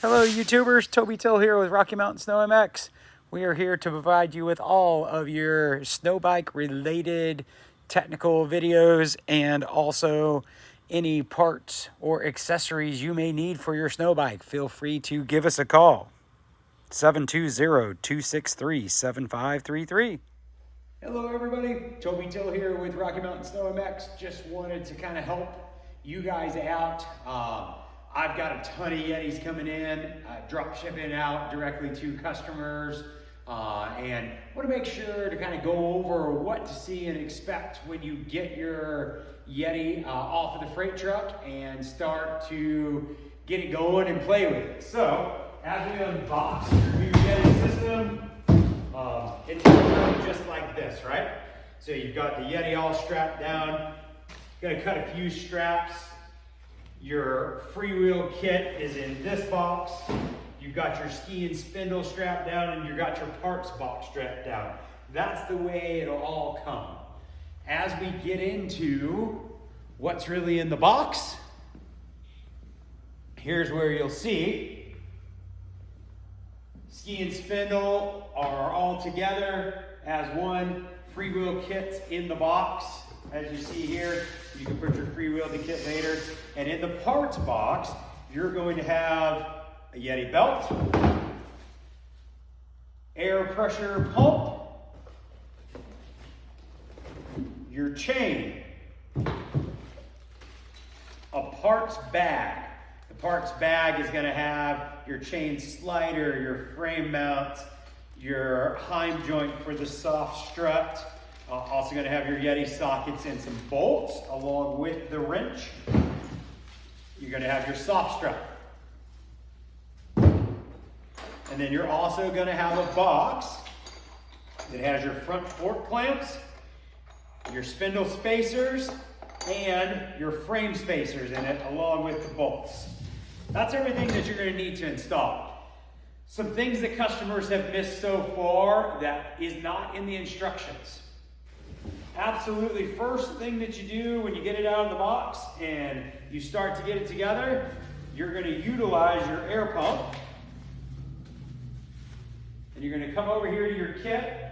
Hello YouTubers, Toby Till here with Rocky Mountain Snow MX. We are here to provide you with all of your snow bike related technical videos and also any parts or accessories you may need for your snow bike. Feel free to give us a call, 720-263-7533. Hello everybody, Toby Till here with Rocky Mountain Snow MX. Just wanted to kind of help you guys out. I've got a ton of Yetis coming in, drop shipping out directly to customers, and want to make sure to kind of go over what to see and expect when you get your Yeti off of the freight truck and start to get it going and play with it. So, as we unbox your new Yeti system, it's just like this, right? So you've got the Yeti all strapped down, you're gonna cut a few straps. Your freewheel kit is in this box. You've got your ski and spindle strapped down, and you've got your parts box strapped down. That's the way it'll all come. As we get into what's really in the box, here's where you'll see ski and spindle are all together as one. Freewheel kit's in the box. As you see here, you can put your freewheel kit later. And in the parts box, you're going to have a Yeti belt, air pressure pump, your chain, a parts bag. The parts bag is going to have your chain slider, your frame mount, your heim joint for the soft strut. Also going to have your Yeti sockets and some bolts along with the wrench. You're going to have your soft strut. And then you're also going to have a box that has your front fork clamps, your spindle spacers, and your frame spacers in it along with the bolts. That's everything that you're going to need to install. Some things that customers have missed so far that is not in the instructions. Absolutely, first thing that you do when you get it out of the box and you start to get it together, you're going to utilize your air pump. And you're going to come over here to your kit.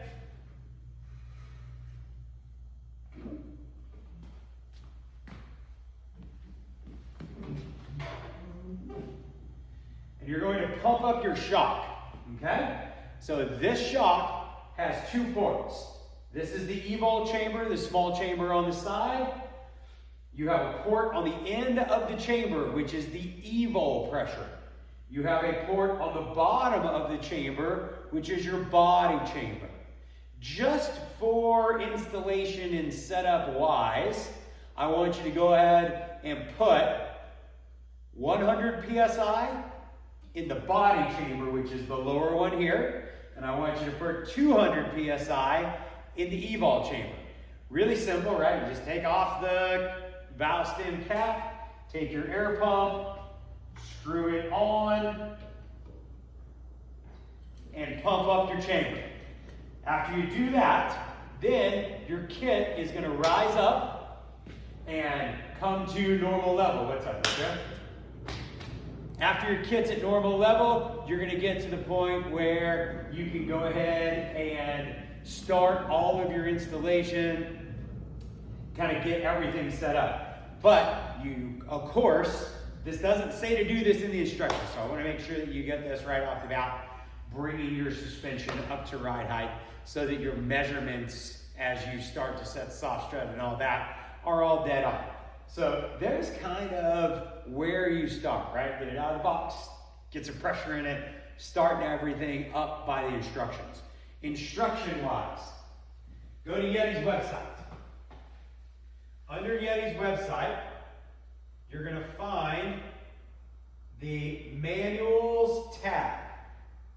And you're going to pump up your shock, okay? So this shock has two ports. This is the EVOL chamber, the small chamber on the side. You have a port on the end of the chamber, which is the EVOL pressure. You have a port on the bottom of the chamber, which is your body chamber. Just for installation and setup wise, I want you to go ahead and put 100 PSI in the body chamber, which is the lower one here. And I want you to put 200 PSI in the EVOL chamber. Really simple, right? You just take off the valve stem cap, take your air pump, screw it on, and pump up your chamber. After you do that, then your kit is gonna rise up and come to normal level. What's up, Richard? After your kit's at normal level, you're gonna get to the point where you can go ahead and start all of your installation, kind of get everything set up. But you, of course, this doesn't say to do this in the instructions, so I want to make sure that you get this right off the bat, bringing your suspension up to ride height so that your measurements as you start to set soft strut and all that are all dead on. So there's kind of where you start, right? Get it out of the box, get some pressure in it, starting everything up by the instructions. Instruction-wise, go to Yeti's website. Under Yeti's website, you're going to find the Manuals tab.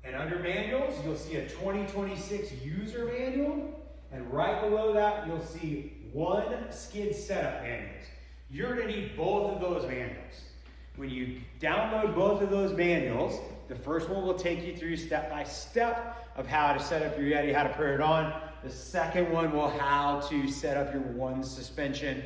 And under Manuals, you'll see a 2026 user manual. And right below that, you'll see one skid setup manuals. You're going to need both of those manuals. When you download both of those manuals, the first one will take you through step by step of how to set up your Yeti, how to put it on. The second one will how to set up your one suspension.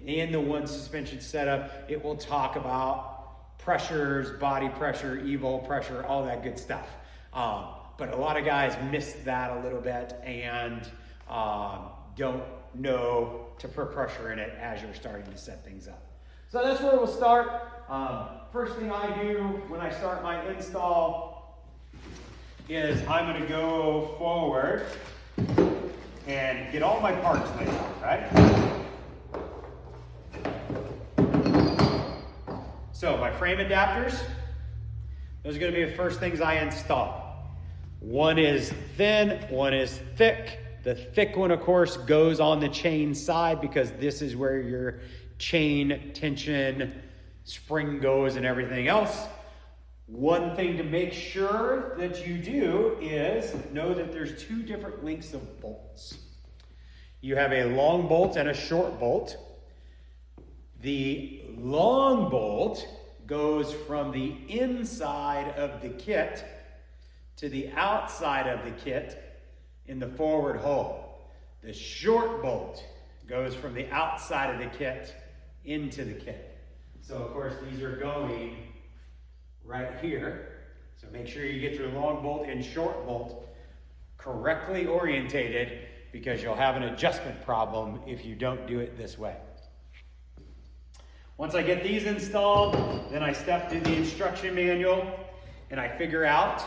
In the one suspension setup, it will talk about pressures, body pressure, evol pressure, all that good stuff. But a lot of guys miss that a little bit and don't know to put pressure in it as you're starting to set things up. So that's where we'll start. First thing I do when I start my install is I'm going to go forward and get all my parts laid out, right? So my frame adapters, those are going to be the first things I install. One is thin, one is thick. The thick one, of course, goes on the chain side because this is where your chain tension spring goes and everything else. One thing to make sure that you do is know that there's two different lengths of bolts. You have a long bolt and a short bolt. The long bolt goes from the inside of the kit to the outside of the kit in the forward hole. The short bolt goes from the outside of the kit into the kit. So of course these are going right here. So make sure you get your long bolt and short bolt correctly orientated because you'll have an adjustment problem if you don't do it this way. Once I get these installed, then I step through the instruction manual and I figure out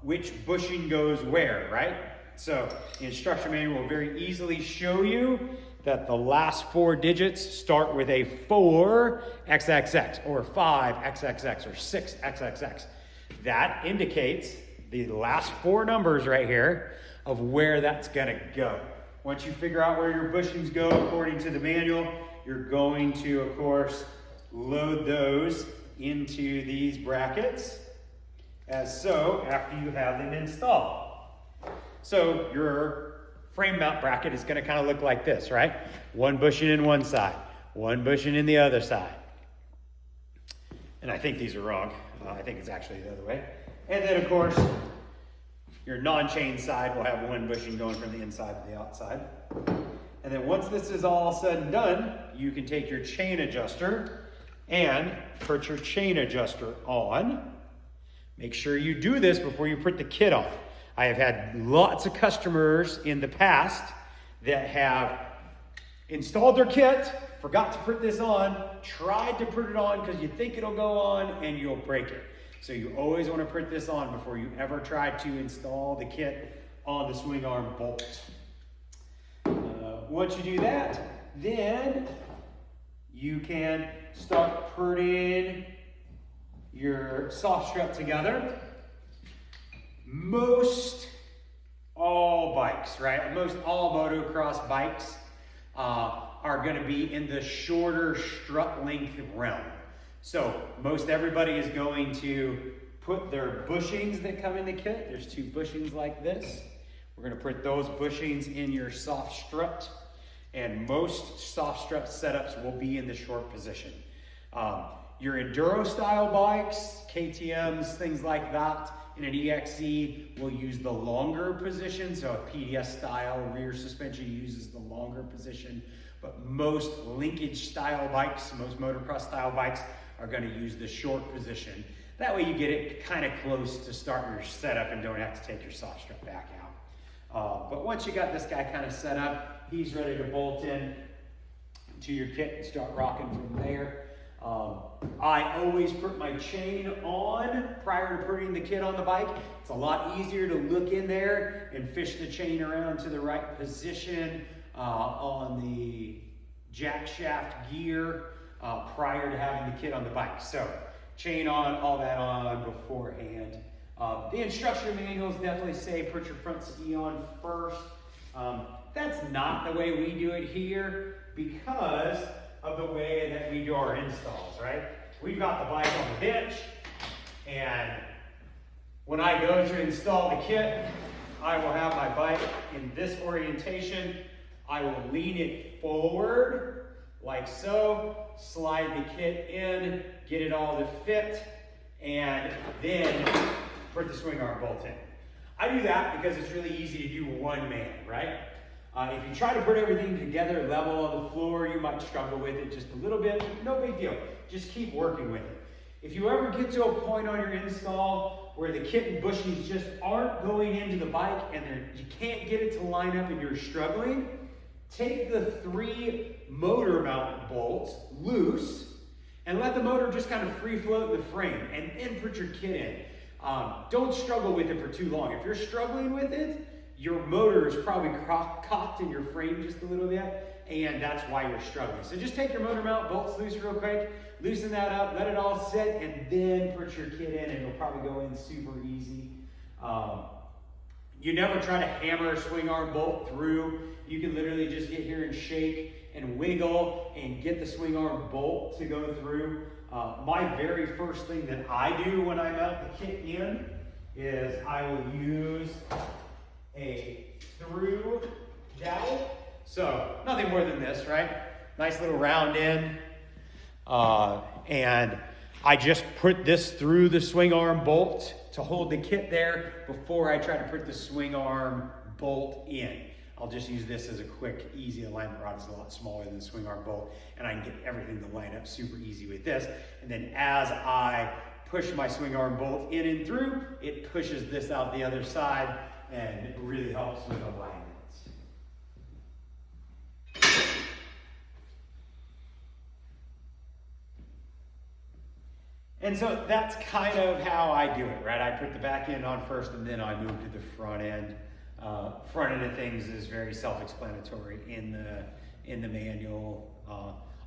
which bushing goes where, right? So the instruction manual will very easily show you that the last 4 digits start with a 4XXX or 5XXX or 6XXX. That indicates the last 4 numbers right here of where that's gonna go. Once you figure out where your bushings go according to the manual, you're going to, of course, load those into these brackets as so after you have them installed. So your frame mount bracket is going to kind of look like this, right? One bushing in one side, one bushing in the other side. And I think these are wrong. I think it's actually the other way. And then, of course, your non-chain side will have one bushing going from the inside to the outside. And then once this is all said and done, you can take your chain adjuster and put your chain adjuster on. Make sure you do this before you put the kit on. I have had lots of customers in the past that have installed their kit, forgot to put this on, tried to put it on because you think it'll go on and you'll break it. So you always want to put this on before you ever try to install the kit on the swing arm bolt. Once you do that, then you can start putting your soft strut together. Most all bikes, right? Most all motocross bikes are going to be in the shorter strut length realm. So most everybody is going to put their bushings that come in the kit. There's 2 bushings like this. We're going to put those bushings in your soft strut, and most soft strut setups will be in the short position. Your enduro style bikes, KTMs, things like that, in an EXE will use the longer position. So a PDS style rear suspension uses the longer position, but most linkage style bikes, most motocross style bikes are going to use the short position. That way you get it kind of close to starting your setup and don't have to take your soft strut back out. But once you got this guy kind of set up, he's ready to bolt in to your kit and start rocking from there. I always put my chain on prior to putting the kit on the bike. It's a lot easier to look in there and fish the chain around to the right position on the jack shaft gear prior to having the kit on the bike. So chain on, all that on beforehand. The instruction manuals definitely say put your front ski on first. That's not the way we do it here because of the way that we do our installs, right? We've got the bike on the bench, and when I go to install the kit, I will have my bike in this orientation. I will lean it forward like so, slide the kit in, get it all to fit, and then put the swing arm bolt in. I do that because it's really easy to do one man, right? If you try to put everything together level on the floor, you might struggle with it just a little bit. No big deal. Just keep working with it. If you ever get to a point on your install where the kit and bushings just aren't going into the bike and you can't get it to line up and you're struggling, take the 3 motor mount bolts loose and let the motor just kind of free float the frame and then put your kit in. Don't struggle with it for too long. If you're struggling with it, your motor is probably cocked in your frame just a little bit, and that's why you're struggling. So just take your motor mount bolts loose real quick, loosen that up, let it all sit, and then put your kit in, and it'll probably go in super easy. You never try to hammer a swing arm bolt through. You can literally just get here and shake and wiggle and get the swing arm bolt to go through. My very first thing that I do when I mount the kit in is I will use a through dowel. So nothing more than this, right? Nice little round end. And I just put this through the swing arm bolt to hold the kit there before I try to put the swing arm bolt in. I'll just use this as a quick, easy alignment rod. It's a lot smaller than the swing arm bolt, and I can get everything to line up super easy with this. And then as I push my swing arm bolt in and through, it pushes this out the other side, and it really helps with alignment. And so that's kind of how I do it, right? I put the back end on first, and then I move to the front end. Front end of things is very self-explanatory in the manual.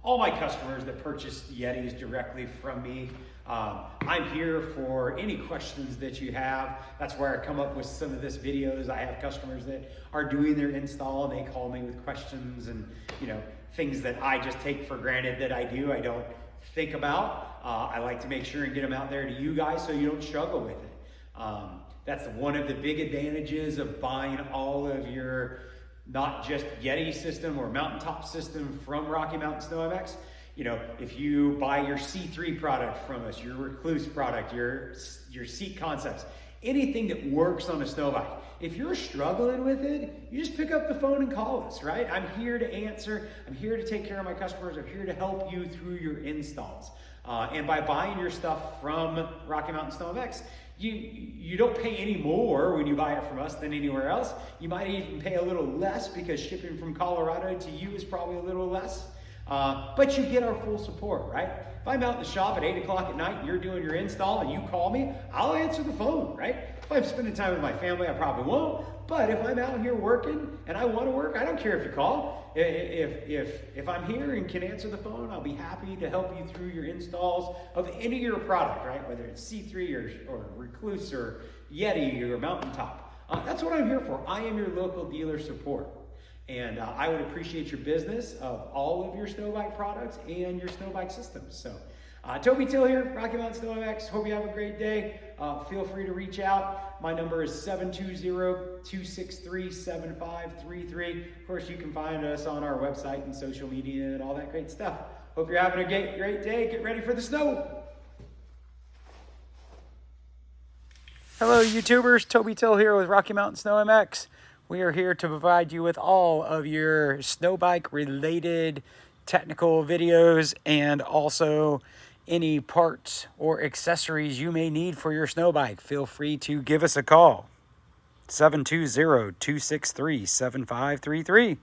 All my customers that purchase Yetis directly from me, I'm here for any questions that you have. That's where I come up with some of this videos. I have customers that are doing their install, and they call me with questions and things that I just take for granted that I do. I don't think about. I like to make sure and get them out there to you guys so you don't struggle with it. That's one of the big advantages of buying all of your, not just Yeti system or mountaintop system from Rocky Mountain Snow MX. If you buy your C3 product from us, your Recluse product, your seat concepts, anything that works on a snow bike, if you're struggling with it, you just pick up the phone and call us, right? I'm here to answer. I'm here to take care of my customers. I'm here to help you through your installs. And by buying your stuff from Rocky Mountain Snow MX, you don't pay any more when you buy it from us than anywhere else. You might even pay a little less because shipping from Colorado to you is probably a little less. But you get our full support, right? If I'm out in the shop at 8 o'clock at night and you're doing your install and you call me, I'll answer the phone, right? If I'm spending time with my family, I probably won't. But if I'm out here working and I want to work, I don't care if you call. If I'm here and can answer the phone, I'll be happy to help you through your installs of any of your product, right? Whether it's C3 or Recluse or Yeti or Mountaintop. That's what I'm here for. I am your local dealer support. And I would appreciate your business of all of your snow bike products and your snow bike systems. So Toby Till here, Rocky Mountain Snow MX. Hope you have a great day. Feel free to reach out. My number is 720-263-7533. Of course, you can find us on our website and social media and all that great stuff. Hope you're having a great day. Get ready for the snow. Hello, YouTubers. Toby Till here with Rocky Mountain Snow MX. We are here to provide you with all of your snow bike related technical videos and also any parts or accessories you may need for your snow bike. Feel free to give us a call. 720-263-7533.